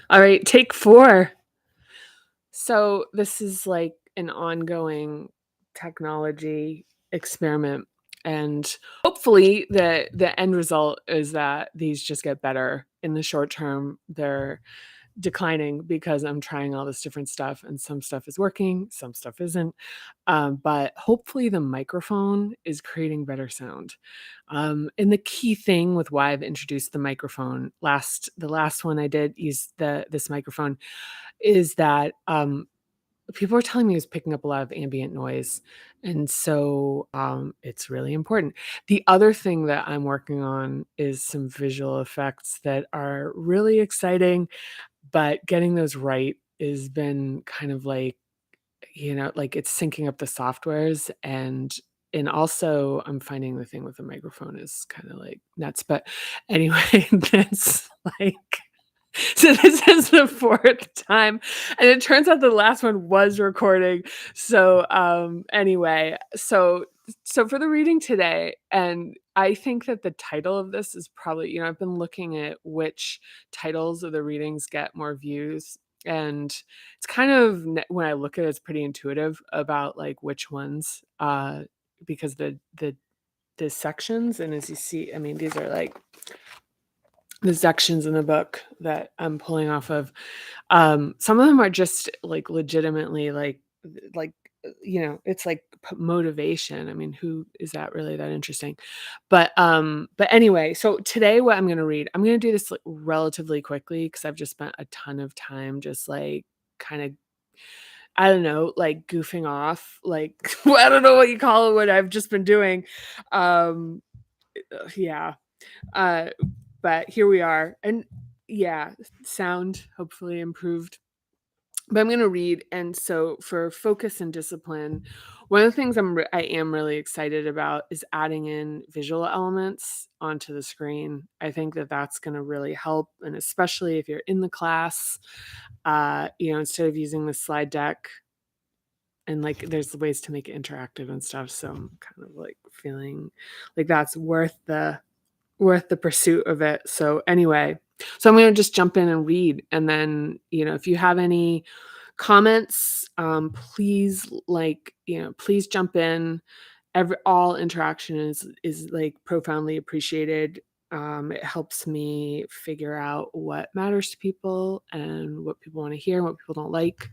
All right, take 4. So this is like an ongoing technology experiment, and hopefully the end result is that these just get better. In the short term, they're declining because I'm trying all this different stuff, and some stuff is working, some stuff isn't. But hopefully the microphone is creating better sound. And the key thing with why I've introduced the microphone, the last one I did use this microphone, is that people were telling me it was picking up a lot of ambient noise, and so it's really important. The other thing that I'm working on is some visual effects that are really exciting, but getting those right has been kind of like, like it's syncing up the softwares, and also I'm finding the thing with the microphone is kind of like nuts. But anyway, that's like so this is the 4th time, and it turns out the last one was recording. So, anyway, so for the reading today, and I think that the title of this is probably, I've been looking at which titles of the readings get more views, and it's kind of when I look at it, it's pretty intuitive about like which ones, because the sections, and as you see, I mean, these are like the sections in the book that I'm pulling off of. Some of them are just like legitimately like it's like motivation. I mean, who is that really that interesting? But anyway, so today what I'm going to read, I'm going to do this like relatively quickly because I've just spent a ton of time just like kind of, I don't know, like goofing off, like I don't know what you call it, what I've just been doing. Um yeah. Uh, but here we are. And yeah, sound hopefully improved. But I'm going to read. And so for focus and discipline, one of the things I am really excited about is adding in visual elements onto the screen. I think that that's going to really help. And especially if you're in the class, instead of using the slide deck, and like there's ways to make it interactive and stuff. So I'm kind of like feeling like that's worth the pursuit of it. So anyway, so I'm going to just jump in and read. And then, if you have any comments, please please jump in. All interaction is like profoundly appreciated. It helps me figure out what matters to people and what people want to hear and what people don't like.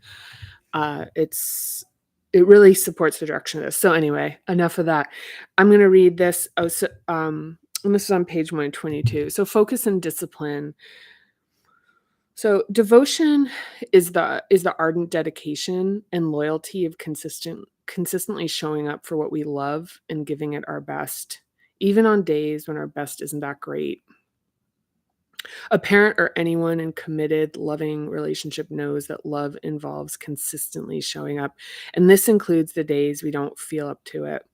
It really supports the direction of this. So anyway, enough of that. I'm going to read this. And this is on page 122. So focus and discipline. So devotion is the ardent dedication and loyalty of consistently showing up for what we love and giving it our best, even on days when our best isn't that great. A parent or anyone in committed, loving relationship knows that love involves consistently showing up, and this includes the days we don't feel up to it.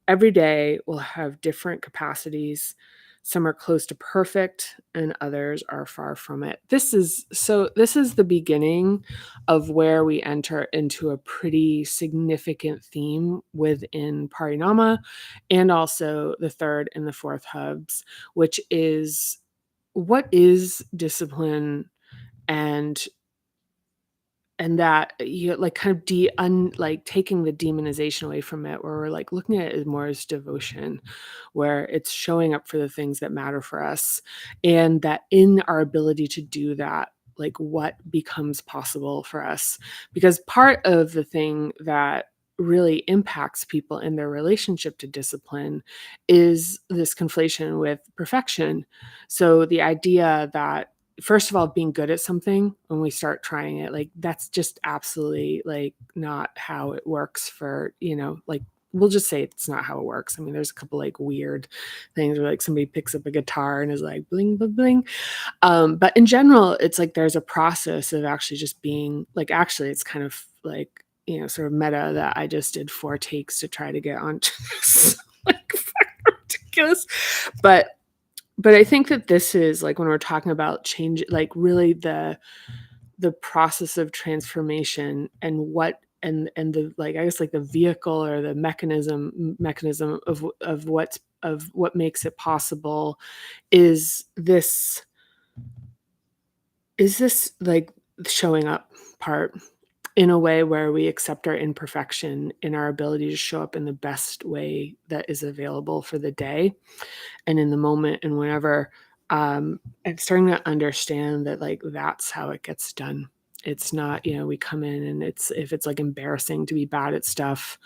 Every day will have different capacities. Some are close to perfect and others are far from it. This is the beginning of where we enter into a pretty significant theme within Parinama and also the 3rd and the 4th hubs, which is what is discipline, and that you like kind of like taking the demonization away from it, where we're like looking at it more as devotion, where it's showing up for the things that matter for us, and that in our ability to do that, like what becomes possible for us. Because part of the thing that really impacts people in their relationship to discipline is this conflation with perfection. So the idea that, first of all, being good at something when we start trying it, like that's just absolutely like not how it works for, like we'll just say it's not how it works. I mean, there's a couple like weird things where like somebody picks up a guitar and is like bling bling bling. But in general, it's like there's a process of actually just being like, actually it's kind of like, sort of meta that I just did 4 takes to try to get onto this. Like ridiculous. But I think that this is like when we're talking about change, like really the process of transformation, and the like, I guess like the vehicle or the mechanism of what makes it possible is is this, like, showing up part in a way where we accept our imperfection in our ability to show up in the best way that is available for the day and in the moment and whenever, and starting to understand that, like, that's how it gets done. It's not, we come in and if it's, like, embarrassing to be bad at stuff,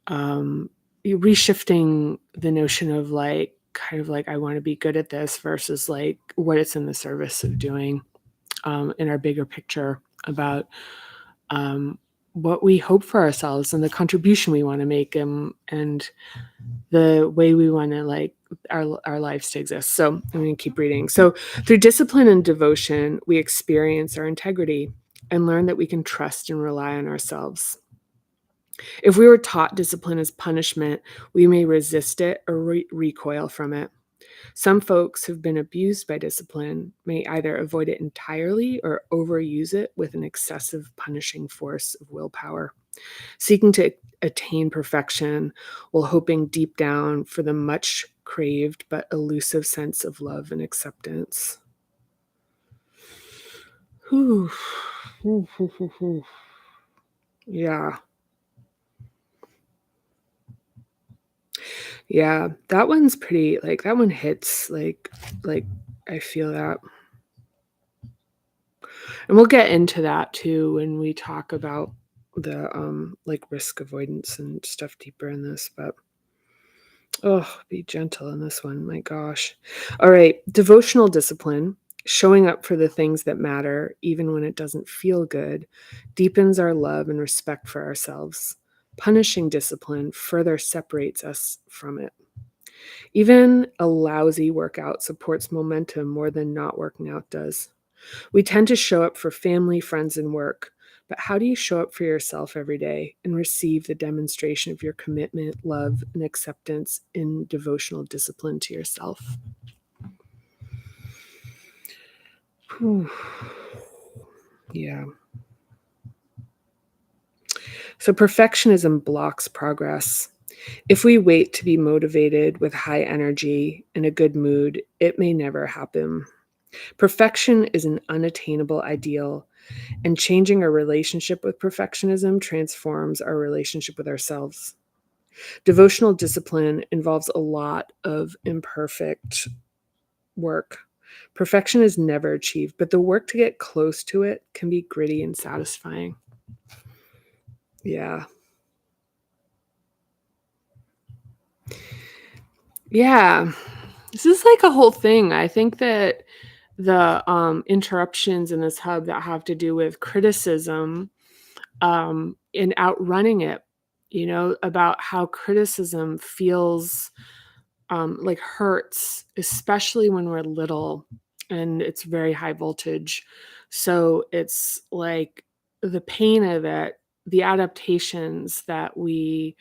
um, you reshifting the notion of, like, kind of like, "I wanna be good at this," versus, like, what it's in the service of doing, in our bigger picture about, um, what we hope for ourselves and the contribution we wanna make, and the way we wanna, like, our lives to exist. So, I'm gonna keep reading. So, through discipline and devotion, we experience our integrity and learn that we can trust and rely on ourselves. If we were taught discipline as punishment, we may resist it or recoil from it. Some folks who've been abused by discipline may either avoid it entirely or overuse it with an excessive punishing force of willpower, seeking to attain perfection while hoping deep down for the much craved but elusive sense of love and acceptance. Whew. Whew, whew, whew, whew. Yeah. Yeah. That one's pretty, like, that one hits, like, I feel that. And we'll get into that too when we talk about the, like, risk avoidance and stuff deeper in this, but oh, be gentle in this one, my gosh. All right, devotional discipline, showing up for the things that matter, even when it doesn't feel good, deepens our love and respect for ourselves. Punishing discipline further separates us from it. Even a lousy workout supports momentum more than not working out does. We tend to show up for family, friends, and work. But how do you show up for yourself every day and receive the demonstration of your commitment, love, and acceptance in devotional discipline to yourself? Whew. Yeah. So perfectionism blocks progress. If we wait to be motivated with high energy and a good mood, it may never happen. Perfection is an unattainable ideal, and changing our relationship with perfectionism transforms our relationship with ourselves. Devotional discipline involves a lot of imperfect work. Perfection is never achieved, but the work to get close to it can be gritty and satisfying. Yeah. Yeah. This is like a whole thing. I think that the interruptions in this hub that have to do with criticism, and outrunning it, about how criticism feels, like, hurts, especially when we're little and it's very high voltage. So it's like the pain of it, the adaptations that we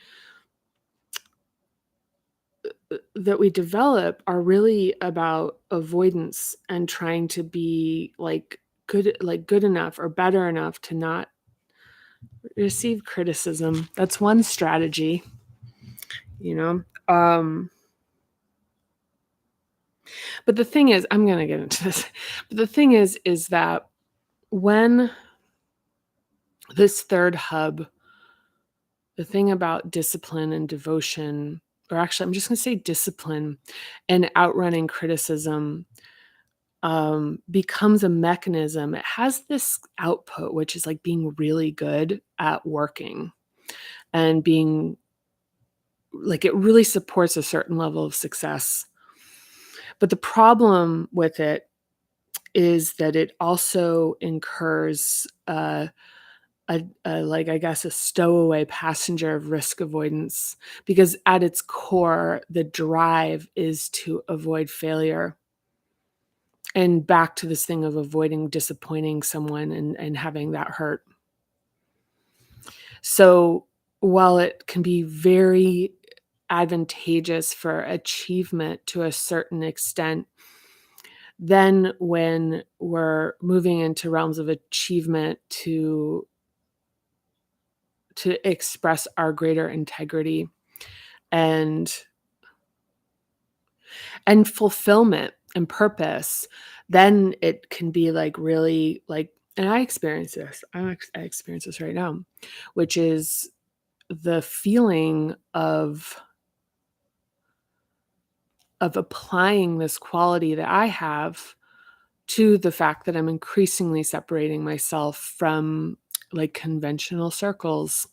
develop are really about avoidance and trying to be good enough or better enough to not receive criticism. That's one strategy, you know. But the thing is, I'm gonna get into this. But the thing is that when this third hub, the thing about discipline and devotion, or actually, I'm just gonna say discipline and outrunning criticism, becomes a mechanism. It has this output, which is like being really good at working and being like it really supports a certain level of success. But the problem with it is that it also incurs like, I guess, a stowaway passenger of risk avoidance, because at its core, the drive is to avoid failure, and back to this thing of avoiding disappointing someone and having that hurt. So while it can be very advantageous for achievement to a certain extent, then when we're moving into realms of achievement to express our greater integrity and and fulfillment, and purpose, then it can be like really like, and I experience this. I experience this right now, which is the feeling of applying this quality that I have to the fact that I'm increasingly separating myself from like conventional circles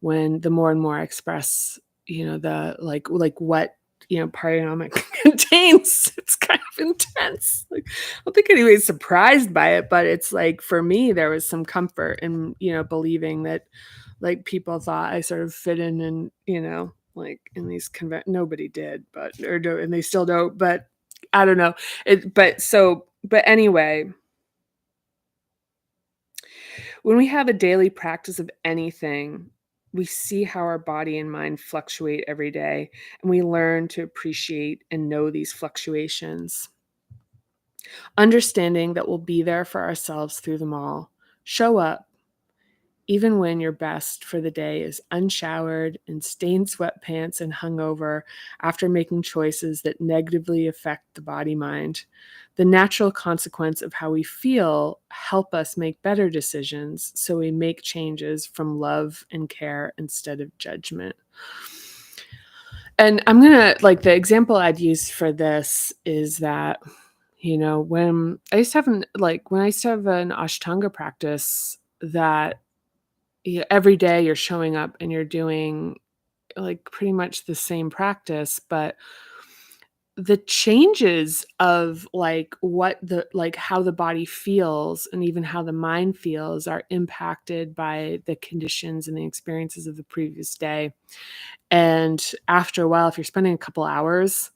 when the more and more I express, the like what, Partyonomic contains. It's kind of intense. Like, I don't think anybody's surprised by it, but it's like for me, there was some comfort in, believing that like people thought I sort of fit in and, like in these nobody did, but or do, and they still don't, but I don't know. But anyway, when we have a daily practice of anything, we see how our body and mind fluctuate every day, and we learn to appreciate and know these fluctuations. Understanding that we'll be there for ourselves through them all. Show up, even when your best for the day is unshowered, in stained sweatpants and hungover after making choices that negatively affect the body mind. The natural consequence of how we feel help us make better decisions, so we make changes from love and care instead of judgment. And I'm gonna like the example I'd use for this is that, when I used to have an Ashtanga practice that every day you're showing up and you're doing like pretty much the same practice, but the changes of like what the like how the body feels and even how the mind feels are impacted by the conditions and the experiences of the previous day. And after a while, if you're spending a couple hours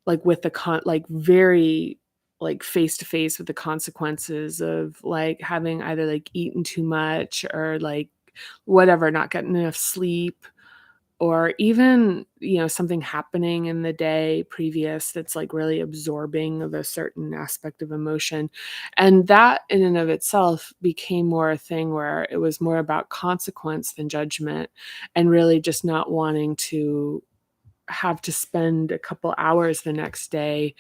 like with the like very like face to face with the consequences of like having either like eaten too much or like whatever, not getting enough sleep, or even, something happening in the day previous that's like really absorbing of a certain aspect of emotion. And that in and of itself became more a thing where it was more about consequence than judgment, and really just not wanting to have to spend a couple hours the next day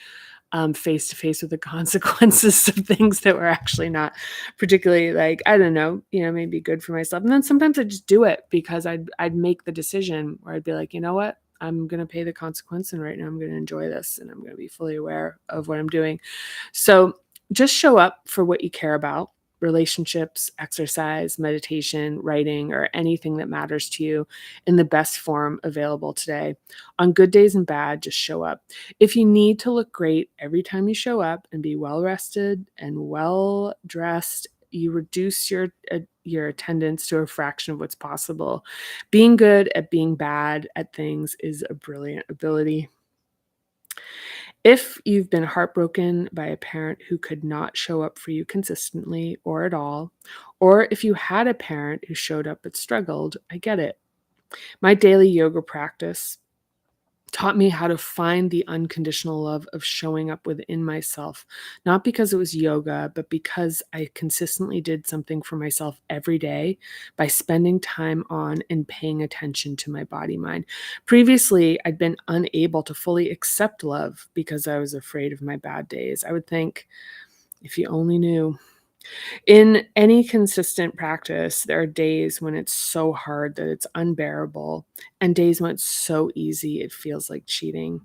face to face with the consequences of things that were actually not particularly like, I don't know, maybe good for myself. And then sometimes I just do it because I'd make the decision where I'd be like, you know what? I'm going to pay the consequence, and right now I'm going to enjoy this, and I'm going to be fully aware of what I'm doing. So just show up for what you care about: relationships, exercise, meditation, writing, or anything that matters to you in the best form available today. On good days and bad, just show up. If you need to look great every time you show up and be well rested and well dressed, you reduce your attendance to a fraction of what's possible. Being good at being bad at things is a brilliant ability. If you've been heartbroken by a parent who could not show up for you consistently or at all, or if you had a parent who showed up but struggled, I get it. My daily yoga practice taught me how to find the unconditional love of showing up within myself, not because it was yoga, but because I consistently did something for myself every day by spending time on and paying attention to my body mind. Previously, I'd been unable to fully accept love because I was afraid of my bad days. I would think, if you only knew. In any consistent practice, there are days when it's so hard that it's unbearable, and days when it's so easy it feels like cheating.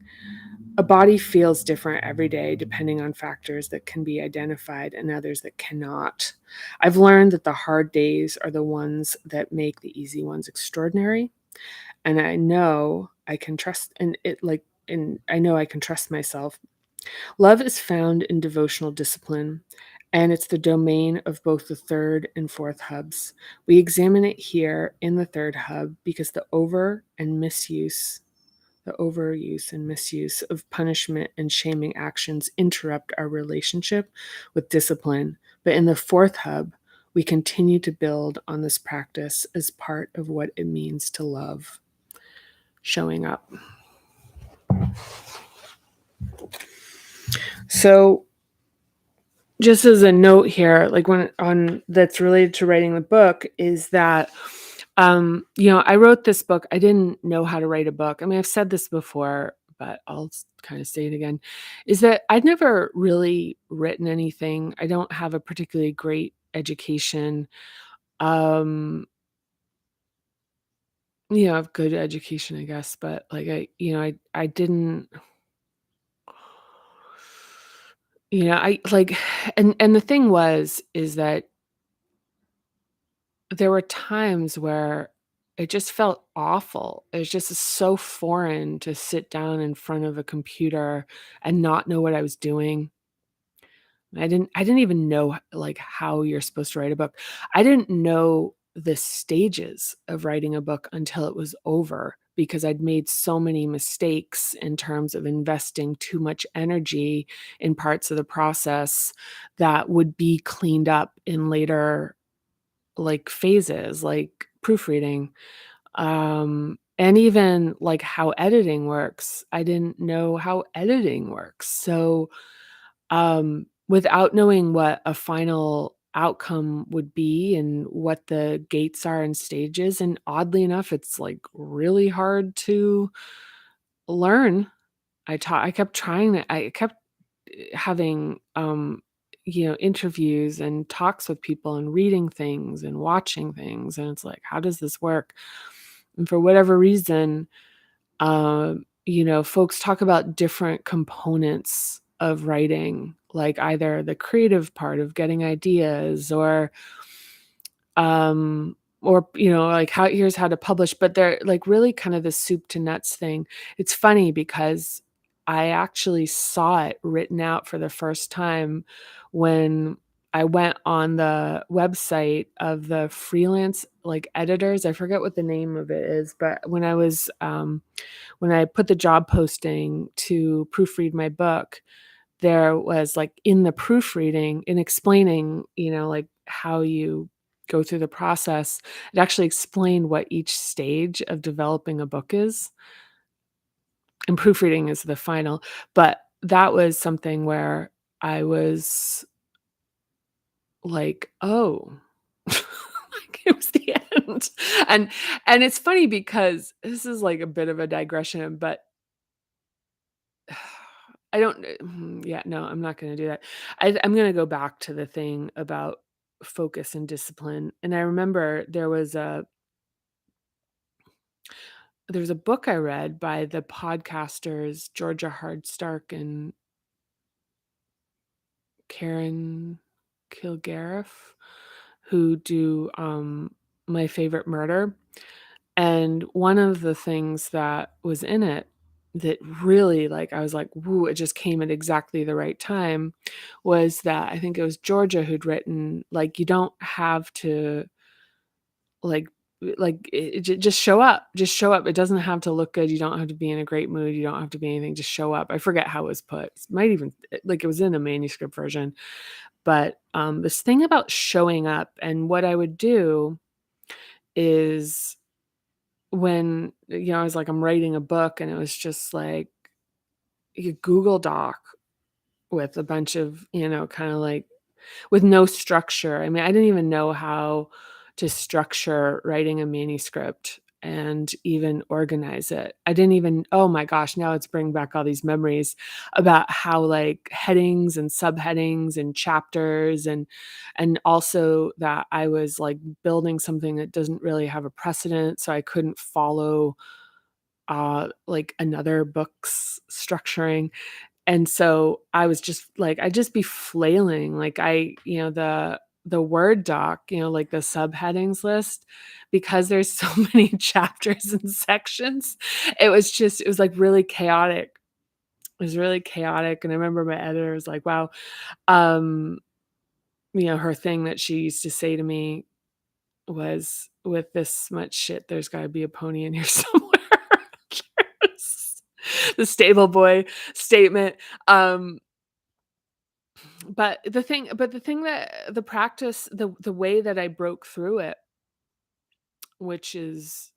A body feels different every day depending on factors that can be identified and others that cannot. I've learned that the hard days are the ones that make the easy ones extraordinary, and I know I can trust and I know I can trust myself. Love is found in devotional discipline, and it's the domain of both the third and fourth hubs. We examine it here in the third hub because the overuse and misuse of punishment and shaming actions interrupt our relationship with discipline. But in the fourth hub, we continue to build on this practice as part of what it means to love: showing up. So, just as a note here, like when on that's related to writing the book, is that I wrote this book. I didn't know how to write a book. I mean, I've said this before, but I'll kind of say it again, is that I'd never really written anything. I don't have a particularly great education. Um, I have good education, I guess, but like I didn't, I like, and the thing is that there were times where it just felt awful. It was just so foreign to sit down in front of a computer and not know what I was doing. I didn't even know, like, how you're supposed to write a book. I didn't know the stages of writing a book until it was over because I'd made so many mistakes in terms of investing too much energy in parts of the process that would be cleaned up in later, like, phases, like proofreading, and even, like, how editing works. I didn't know how editing works. So, without knowing what a final outcome would be and what the gates are and stages, and oddly enough, it's, like, really hard to learn. I kept trying to I kept having, interviews and talks with people and reading things and watching things, and it's like, "How does this work?" And for whatever reason, folks talk about different components of writing, like either the creative part of getting ideas like here's how to publish, but they're like really kind of the soup to nuts thing. It's funny because I actually saw it written out for the first time when I went on the website of the freelance like editors. I forget what the name of it is, but when I put the job posting to proofread my book, there was, like, in the proofreading in explaining, like, how you go through the process, it actually explained what each stage of developing a book is, and proofreading is the final, but that was something where I was like, "Oh." Like, it was the end, and it's funny because this is, like, a bit of a digression, but I don't yeah, no, I'm not gonna do that. I'm gonna go back to the thing about focus and discipline, and I remember there was a book I read by the podcasters Georgia Hardstark and Karen Kilgariff, who do, My Favorite Murder. And one of the things that was in it that really, like, I was like, "Woo," it just came at exactly the right time, was that I think it was Georgia who'd written, like, "You don't have to, like just show up. Just show up. It doesn't have to look good. You don't have to be in a great mood. You don't have to be anything. Just show up." I forget how it was put. It might even like, it was in a manuscript version. But, this thing about showing up and what I would do is when, I was like, I'm writing a book and it was just like a Google Doc with a bunch of, kind of like with no structure. I mean, I didn't even know how to structure writing a manuscript and even organize it. I didn't even, oh my gosh, now it's bringing back all these memories about how like headings and subheadings and chapters and also that I was like building something that doesn't really have a precedent, so I couldn't follow like another book's structuring. And so I was just like, I'd just be flailing. Like the Word doc, like the subheadings list, because there's so many chapters and sections, it was like really chaotic. It was really chaotic. And I remember my editor was like, wow, um, her thing that she used to say to me was, with this much shit, there's gotta be a pony in here somewhere. Yes. The stable boy statement. Um, but the thing that the practice, the way that I broke through it, which is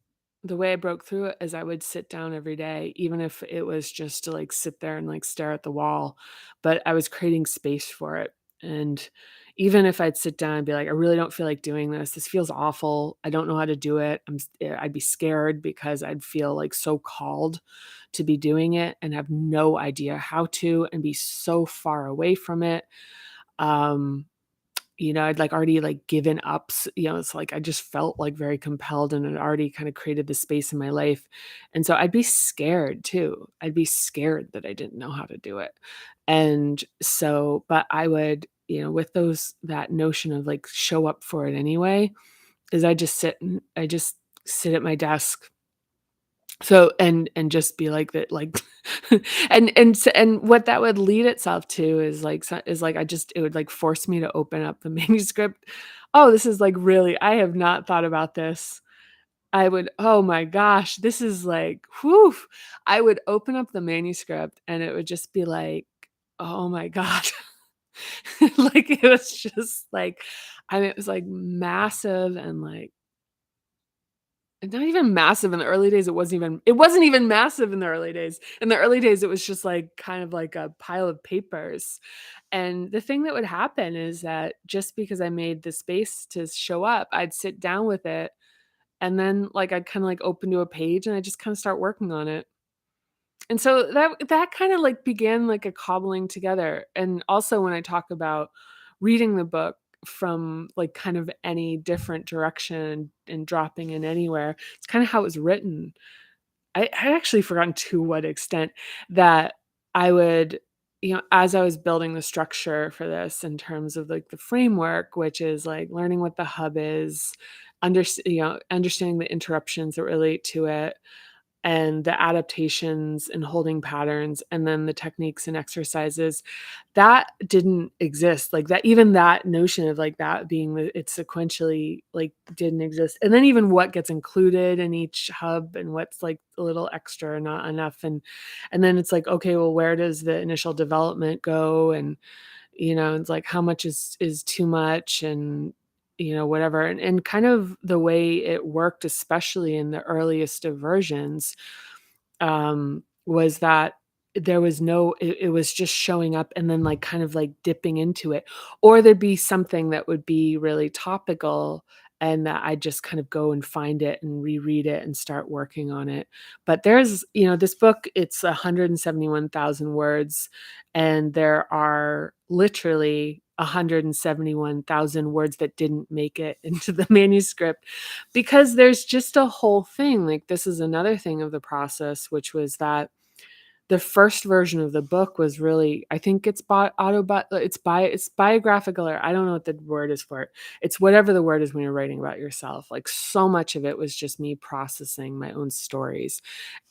the way I broke through it is I would sit down every day, even if it was just to like sit there and like stare at the wall, but I was creating space for it. And even if I'd sit down and be like, "I really don't feel like doing this. This feels awful. I don't know how to do it." I'd be scared because I'd feel, like, so called to be doing it and have no idea how to and be so far away from it. Um, I'd, like, already, like, given up, it's like I just felt, like, very compelled and had already kinda created the space in my life, and so I'd be scared too. I'd be scared that I didn't know how to do it, and so but I would, with those that notion of, like, show up for it anyway, is I just sit at my desk. So and just be like that, like and what that would lead itself to is like I just it would like force me to open up the manuscript. Oh, this is like really I have not thought about this. I would oh my gosh, this is like whew. I would open up the manuscript and it would just be like, oh my god. Like it was just like I mean it was like massive and like not even massive in the early days, it wasn't even massive in the early days. In the early days, it was just, like, kind of like a pile of papers, and the thing that would happen is that just because I made the space to show up, I'd sit down with it, and then, like, I'd kinda, like, open to a page, and I just kinda start working on it. And so that kinda, like, began, like, a cobbling together, and also when I talk about reading the book from, like, kind of any different direction and dropping in anywhere, it's kinda how it was written. I actually forgotten to what extent that I would as I was building the structure for this in terms of, like, the framework, which is, like, learning what the hub is, understanding the interruptions that relate to it, and the adaptations and holding patterns, and then the techniques and exercises, that didn't exist, like, that even that notion of, like, that being the it sequentially, like, didn't exist, and then even what gets included in each hub and what's, like, a little extra or not enough, and then it's like, okay, well, where does the initial development go, and, it's like, how much is too much, and, whatever, and kind of the way it worked, especially in the earliest of versions, was that there was no it was just showing up and then, like, kind of, like, dipping into it, or there'd be something that would be really topical and that I'd just kind of go and find it and reread it and start working on it. But there's this book, it's 171,000 words, and there are literally 171,000 words that didn't make it into the manuscript because there's just a whole thing, like, this is another thing of the process, which was that the first version of the book was really I think it's it's biographical, or I don't know what the word is for it. It's whatever the word is when you're writing about yourself, like, so much of it was just me processing my own stories,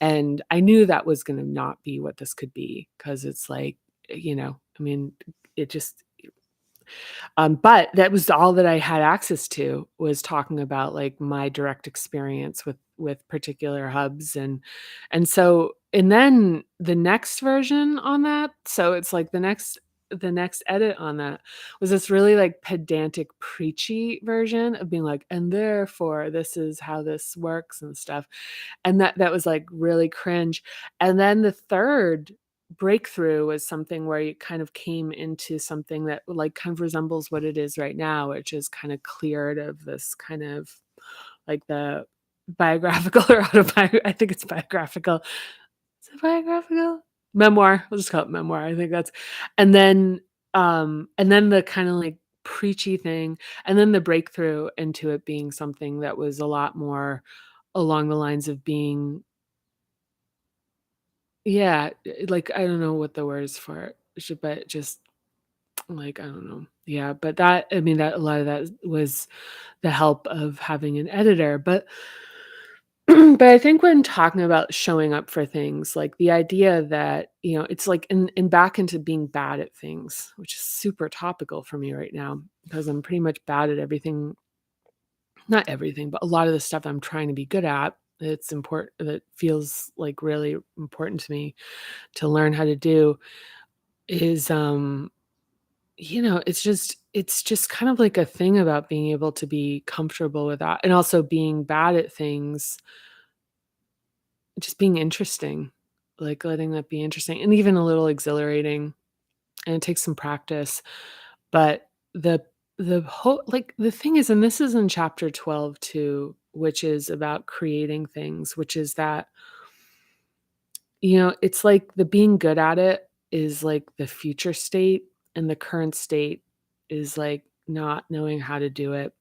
and I knew that was gonna not be what this could be because it's like, I mean, it just but that was all that I had access to, was talking about, like, my direct experience with particular hubs, and so and then the next version on that, so it's like the next edit on that was this really, like, pedantic, preachy version of being like, "And therefore, this is how this works," and stuff, and that was, like, really cringe, and then the 3rd breakthrough was something where you kind of came into something that, like, kind of resembles what it is right now, which is kinda cleared of this kind of, like, the biographical or I think it's biographical. Is it biographical? Memoir, we'll just call it memoir, I think that's and then the kinda, like, preachy thing, and then the breakthrough into it being something that was a lot more along the lines of being yeah, like, I don't know what the word is for it, but just, like, I don't know. Yeah, but that I mean, that a lot of that was the help of having an editor, but but I think when talking about showing up for things, like, the idea that, it's like in back into being bad at things, which is super topical for me right now because I'm pretty much bad at everything not everything, but a lot of the stuff I'm trying to be good at, it's important that feels, like, really important to me to learn how to do is, it's just kind of like a thing about being able to be comfortable with that and also being bad at things, just being interesting, like, letting that be interesting and even a little exhilarating, and it takes some practice, but the the thing is, and this is in chapter 12 too, which is about creating things, which is that, it's like the being good at it is like the future state, and the current state is like not knowing how to do it.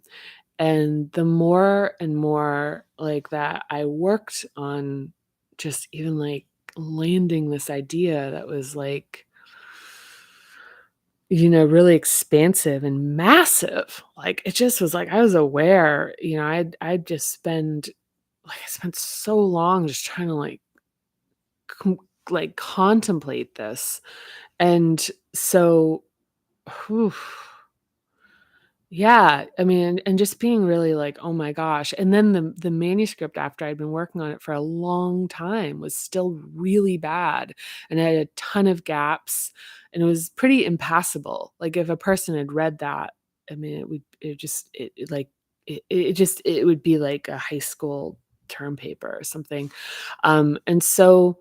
And the more and more like that I worked on just even like landing this idea that was like, really expansive and massive. Like, it just was like I was aware, I'd just I spent so long just trying to com contemplate this. And so, whew, yeah, I mean, and just being really like, "Oh my gosh," and then the manuscript after I'd been working on it for a long time was still really bad, and it had a ton of gaps, and it was pretty impassable. Like, if a person had read that, I mean, it would be like a high school term paper or something. And so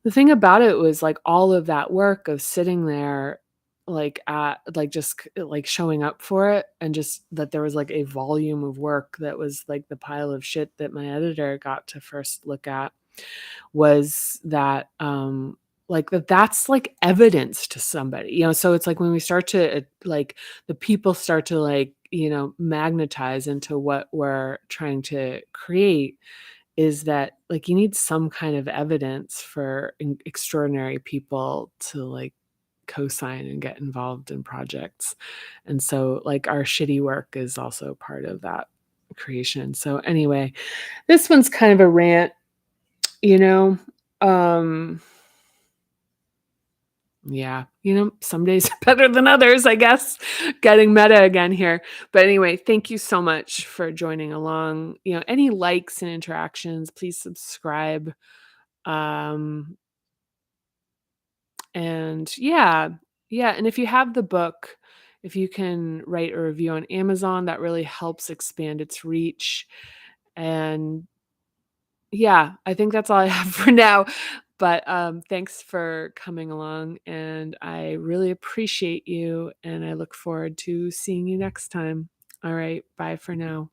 the thing about it was, like, all of that work of sitting there, just showing up for it, and just that there was, like, a volume of work that was, like, the pile of shit that my editor got to first look at, was that, that's, like, evidence to somebody, so it's like when we start to, the people start to, magnetize into what we're trying to create, is that, like, you need some kind of evidence for extraordinary people to, like, co-sign and get involved in projects. And so, like, our shitty work is also part of that creation. So anyway, this one's kind of a rant, you know? Um, yeah, some days are better than others, I guess. Getting meta again here. But anyway, thank you so much for joining along. Any likes and interactions, please subscribe. Um, and yeah, yeah, and if you have the book, if you can write a review on Amazon, that really helps expand its reach. And yeah, I think that's all I have for now. But thanks for coming along, and I really appreciate you, and I look forward to seeing you next time. All right, bye for now.